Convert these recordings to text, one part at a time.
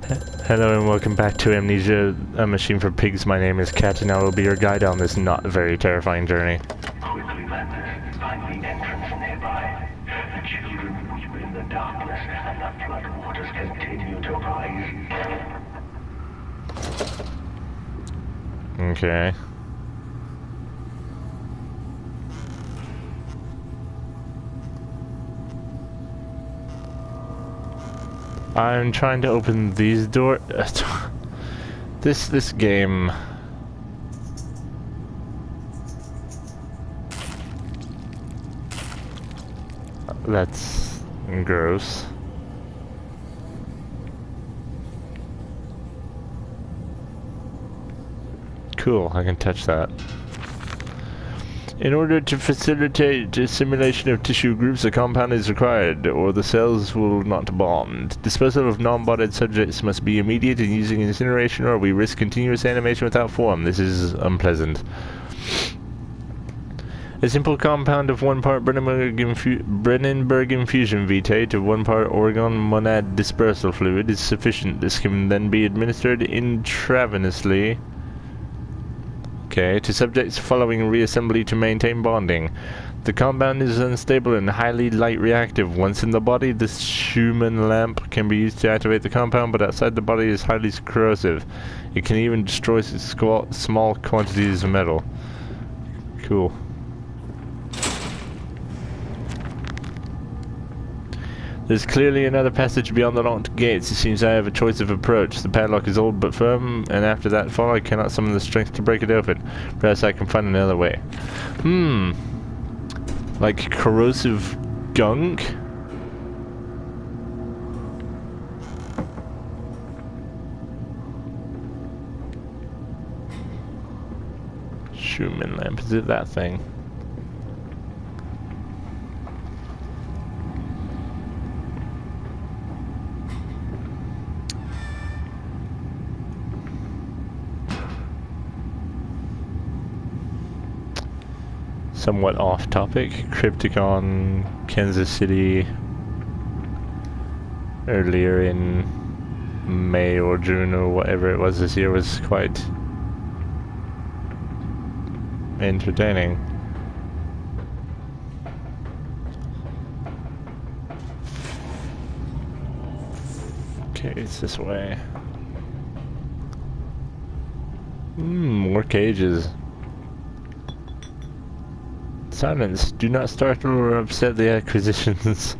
Hello and welcome back to Amnesia, a machine for pigs. My name is Kat and I will be your guide on this not very terrifying journey. Quickly, Mandus, find the entrance nearby. The children weep in the darkness, and the flood waters continue to rise. Okay. I'm trying to open these doors. This game. That's gross. Cool, I can touch that. In order to facilitate the simulation of tissue groups, a compound is required, or the cells will not bond. Disposal of non-bonded subjects must be immediate in using incineration, or we risk continuous animation without form. This is unpleasant. A simple compound of 1 part Brennenberg infusion vitae to 1 part organ monad dispersal fluid is sufficient. This can then be administered intravenously. Okay, to subjects following reassembly to maintain bonding. The compound is unstable and highly light reactive. Once in the body, the Schumann lamp can be used to activate the compound, but outside the body is highly corrosive. It can even destroy small quantities of metal. Cool. There's clearly another passage beyond the locked gates. It seems I have a choice of approach. The padlock is old but firm, and after that fall I cannot summon the strength to break it open. Perhaps I can find another way. Like corrosive gunk? Schumann lamp, is it that thing? Somewhat off topic. Crypticon, Kansas City, earlier in May or June or whatever it was this year was quite entertaining. Okay, it's this way. More cages. Silence. Do not startle or upset the acquisitions.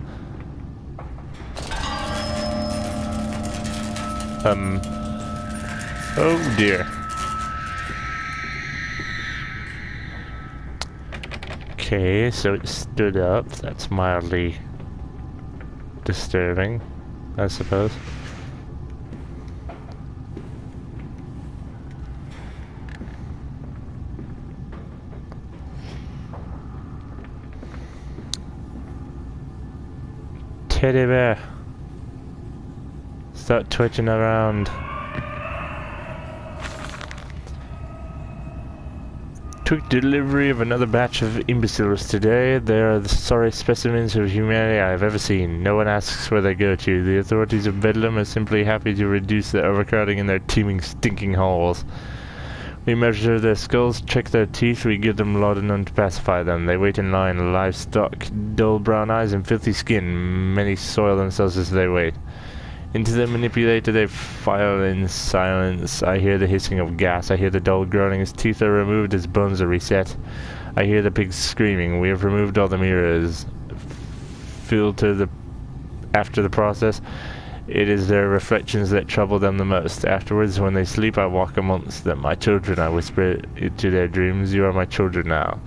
Oh dear. Okay, so it stood up. That's mildly disturbing, I suppose. Teddy bear. Start twitching around. Took delivery of another batch of imbeciles today. They are the sorriest specimens of humanity I have ever seen. No one asks where they go to. The authorities of Bedlam are simply happy to reduce the overcrowding in their teeming, stinking halls. We measure their skulls, check their teeth, we give them laudanum to pacify them. They wait in line, livestock, dull brown eyes and filthy skin. Many soil themselves as they wait. Into the manipulator they file in silence. I hear the hissing of gas, I hear the dull groaning as teeth are removed, as bones are reset. I hear the pigs screaming. We have removed all the mirrors. After the process. It is their reflections that trouble them the most. Afterwards, when they sleep, I walk amongst them. My children, I whisper to their dreams, you are my children now.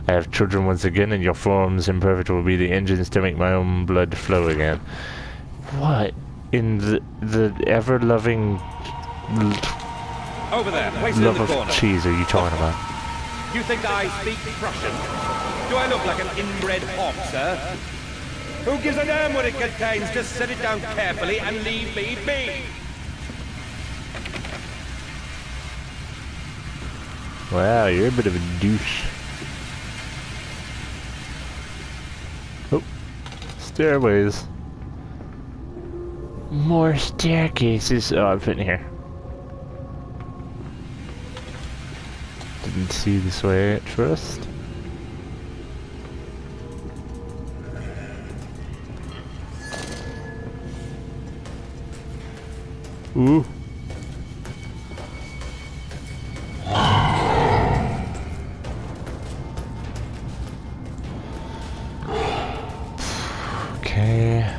I have children once again, and your forms imperfect will be the engines to make my own blood flow again. What in the ever-loving over there, love of cheese are you talking about? You think I speak Prussian? Do I look like an inbred hog, sir? Who gives a damn what it contains? Just set it down carefully and leave me be. Wow, you're a bit of a douche. Oh, stairways. More staircases. Oh, I've been here. Didn't see this way at first. Ooh. Okay.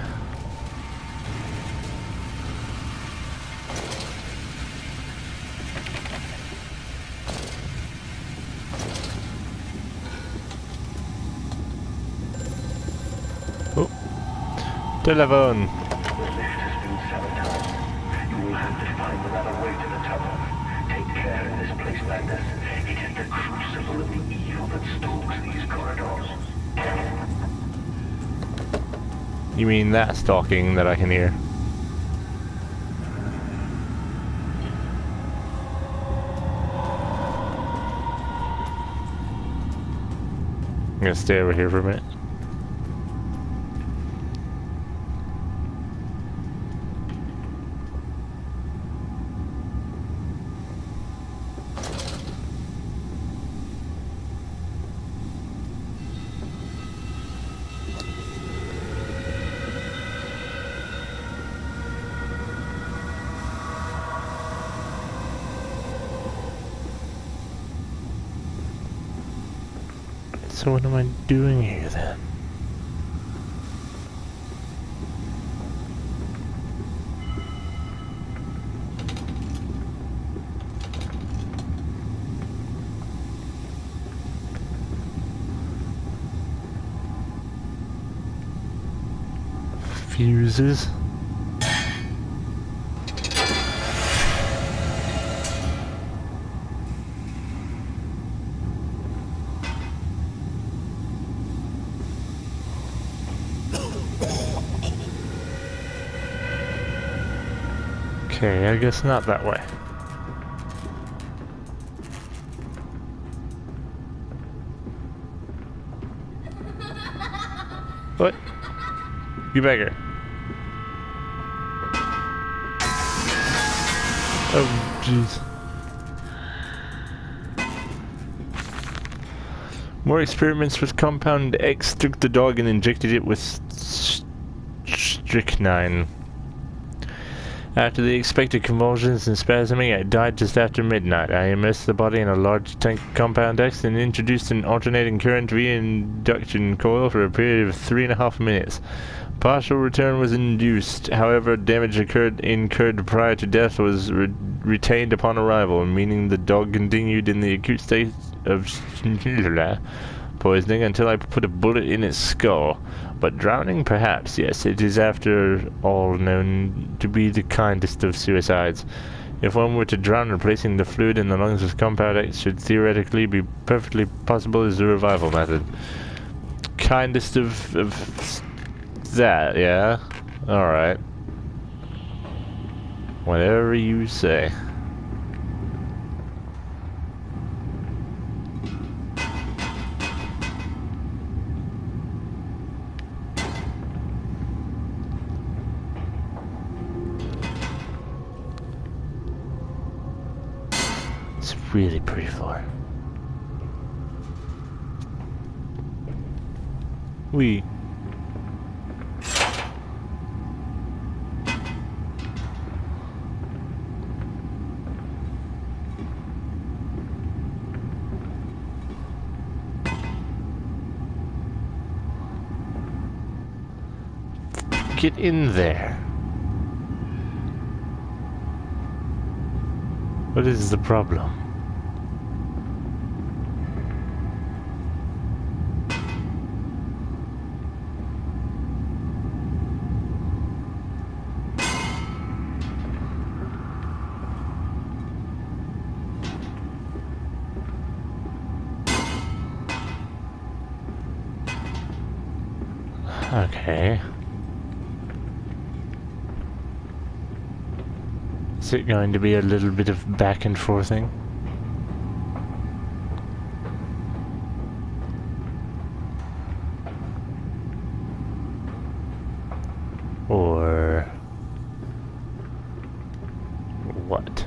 Oh. Telephone. The lift has been sabotaged. You will have to find another way to the tunnel. Take care in this place, Mandus. It is the crucible of the evil that stalks these corridors. You mean that stalking that I can hear? I'm gonna stay over here for a minute. So what am I doing here then? Fuses. Okay, I guess not that way. What? You beggar. Oh, jeez. More experiments with Compound X. Took the dog and injected it with strychnine. After the expected convulsions and spasming, I died just after midnight. I immersed the body in a large tank of Compound X and introduced an alternating current reinduction coil for a period of 3.5 minutes. Partial return was induced. However, damage incurred prior to death was retained upon arrival, meaning the dog continued in the acute state of poisoning until I put a bullet in its skull. But drowning, perhaps, yes, it is after all known to be the kindest of suicides. If one were to drown, replacing the fluid in the lungs with Compound X should theoretically be perfectly possible as a revival method. Kindest of that, yeah? Alright. Whatever you say. Really pretty floor. We. Get in there. What is the problem? Okay. Is it going to be a little bit of back and forthing? Or what?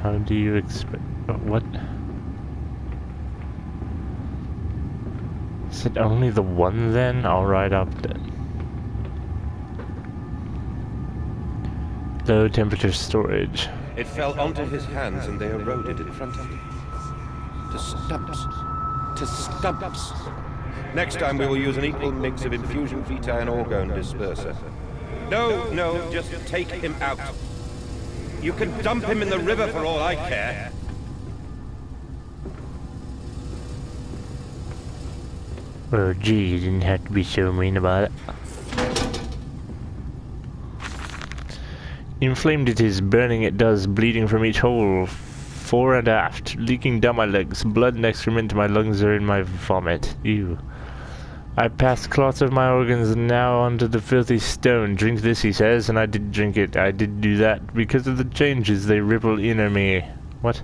How do you expect... what? Is it only the one then? Alright, up then. Low temperature storage. It fell onto his hands and they eroded in front of him. To stumps. To stumps. Next time we will use an equal mix of infusion vitae and orgone disperser. No, just take him out. You can dump him in the river for all I care. Oh gee, you didn't have to be so mean about it. Inflamed it is, burning it does, bleeding from each hole, fore and aft, leaking down my legs, blood and excrement to my lungs are in my vomit. Ew. I passed clots of my organs and now onto the filthy stone. Drink this, he says, and I did drink it. I did do that because of the changes they ripple in me. What?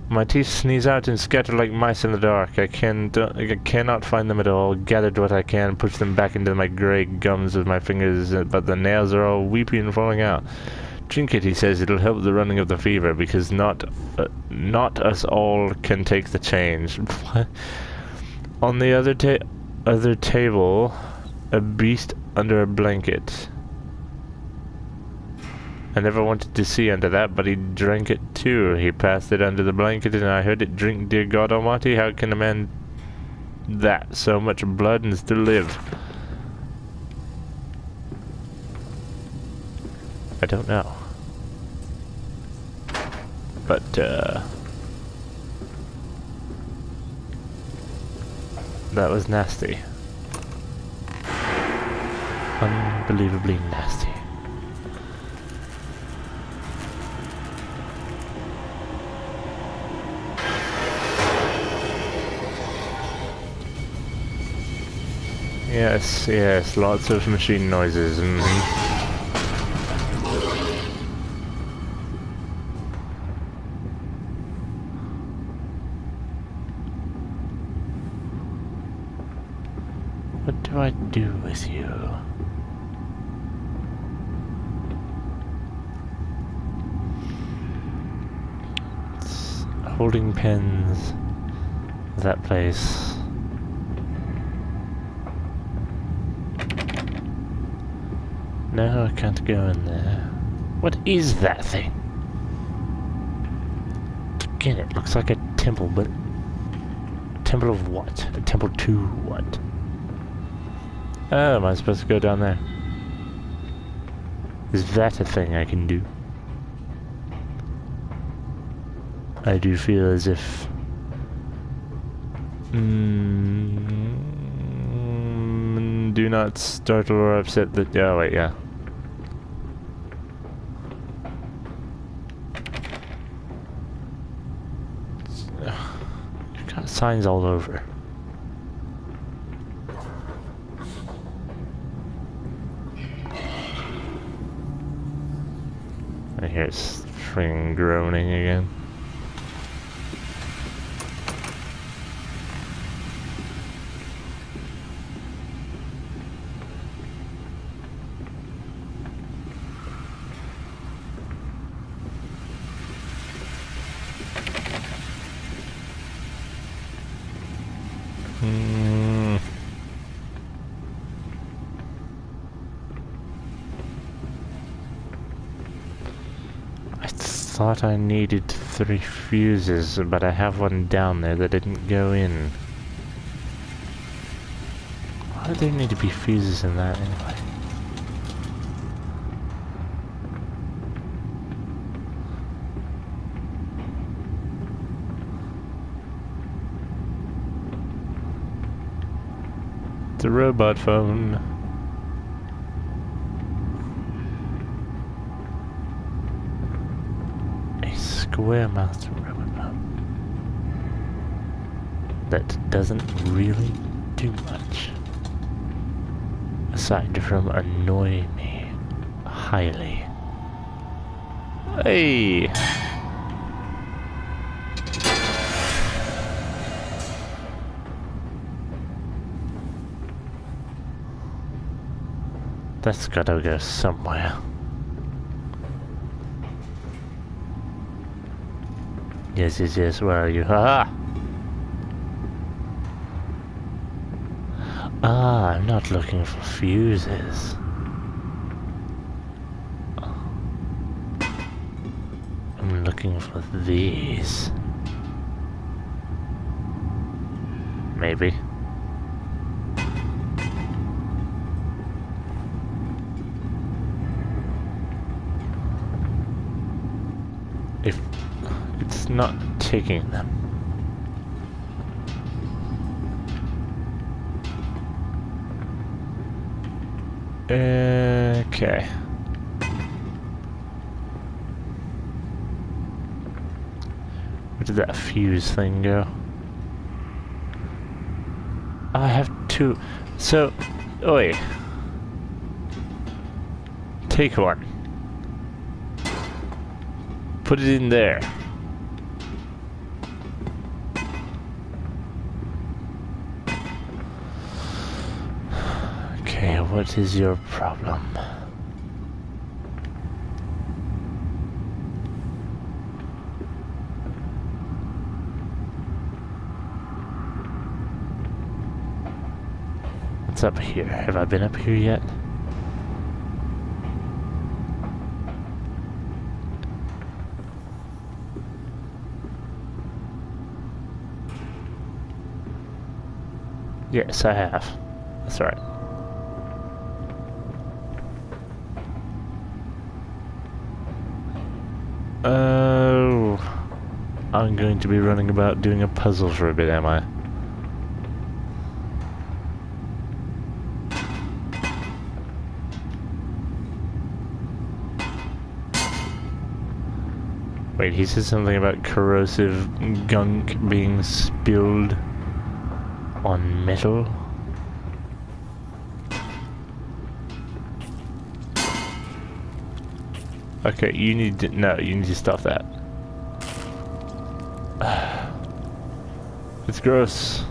My teeth sneeze out and scatter like mice in the dark. I cannot find them at all. Gathered what I can, push them back into my grey gums with my fingers, but the nails are all weepy and falling out. Drink it, he says. It'll help the running of the fever, because not us all can take the change. What? On the other table, a beast under a blanket. I never wanted to see under that, but he drank it too. He passed it under the blanket and I heard it drink. Dear God Almighty, how can a man that so much blood and still live? I don't know. But, that was nasty. Unbelievably nasty. Yes, lots of machine noises. What do I do with you? It's holding pens. That place. No, I can't go in there. What is that thing? Again, it looks like a temple, but... a temple of what? A temple to what? Oh, am I supposed to go down there? Is that a thing I can do? I do feel as if... do not startle or upset the... oh, wait, yeah. You've got signs all over. I hear it's freaking groaning again. I thought I needed 3 fuses, but I have one down there that didn't go in. Why do there need to be fuses in that anyway? The robot phone. A square-mouthed robot phone that doesn't really do much aside from annoy me highly. Hey! That's gotta go somewhere. Yes, yes, yes, where are you? Haha! Ah, I'm not looking for fuses. I'm looking for these. Maybe. If it's not taking them. Okay. Where did that fuse thing go? I have two. So, oi. Take one. Put it in there. Okay, what is your problem? What's up here? Have I been up here yet? Yes, I have. That's right. Oh, I'm going to be running about doing a puzzle for a bit, am I? Wait, he said something about corrosive gunk being spilled on metal? Okay, you need to, no, you need to stop that. It's gross.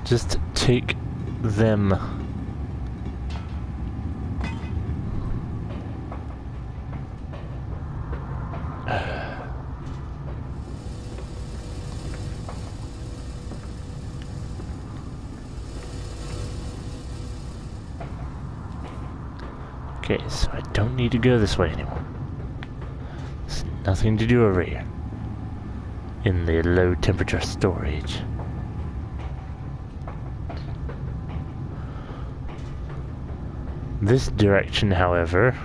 Just take them. Okay, so I don't need to go this way anymore. There's nothing to do over here. In the low temperature storage. This direction, however,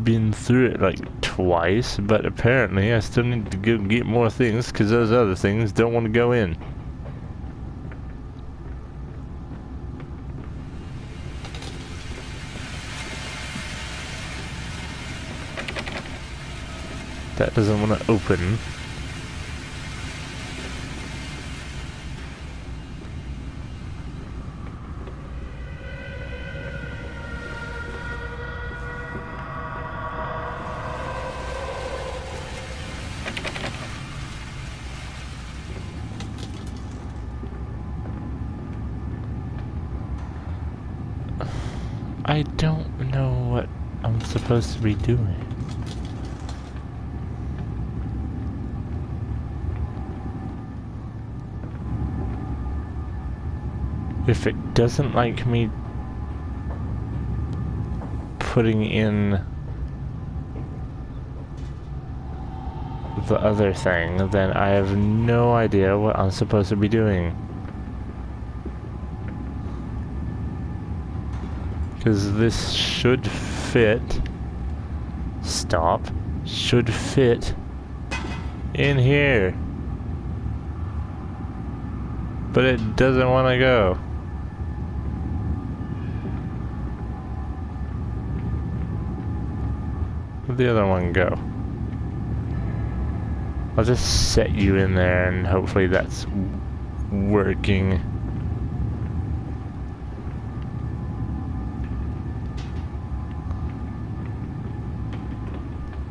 been through it like twice, but apparently I still need to go get more things because those other things don't want to go in. That doesn't want to open. I don't know what I'm supposed to be doing. If it doesn't like me putting in the other thing, then I have no idea what I'm supposed to be doing. Because this should fit. Stop. Should fit in here. But it doesn't want to go. Where'd the other one go? I'll just set you in there and hopefully that's working.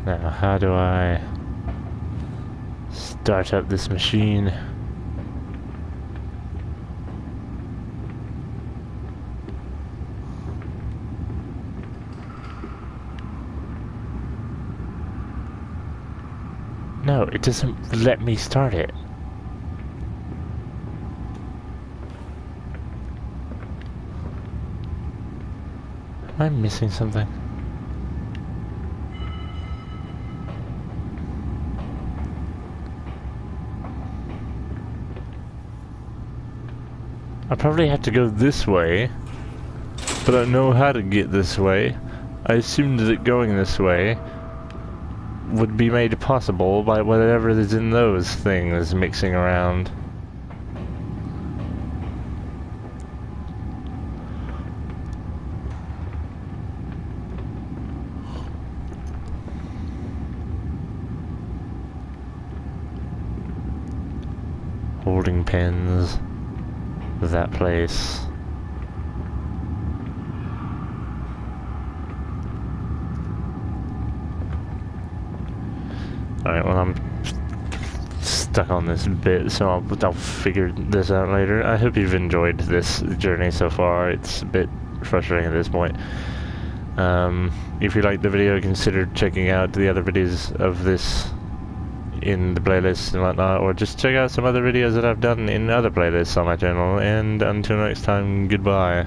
Now, how do I start up this machine? No, it doesn't let me start it. Am I missing something? I probably have to go this way, but I don't know how to get this way. I assumed that going this way would be made possible by whatever is in those things mixing around. Holding pens of that place. Alright, well, I'm stuck on this bit, so I'll figure this out later. I hope you've enjoyed this journey so far. It's a bit frustrating at this point. If you liked the video, consider checking out the other videos of this in the playlist and whatnot, or just check out some other videos that I've done in other playlists on my channel. And until next time, goodbye.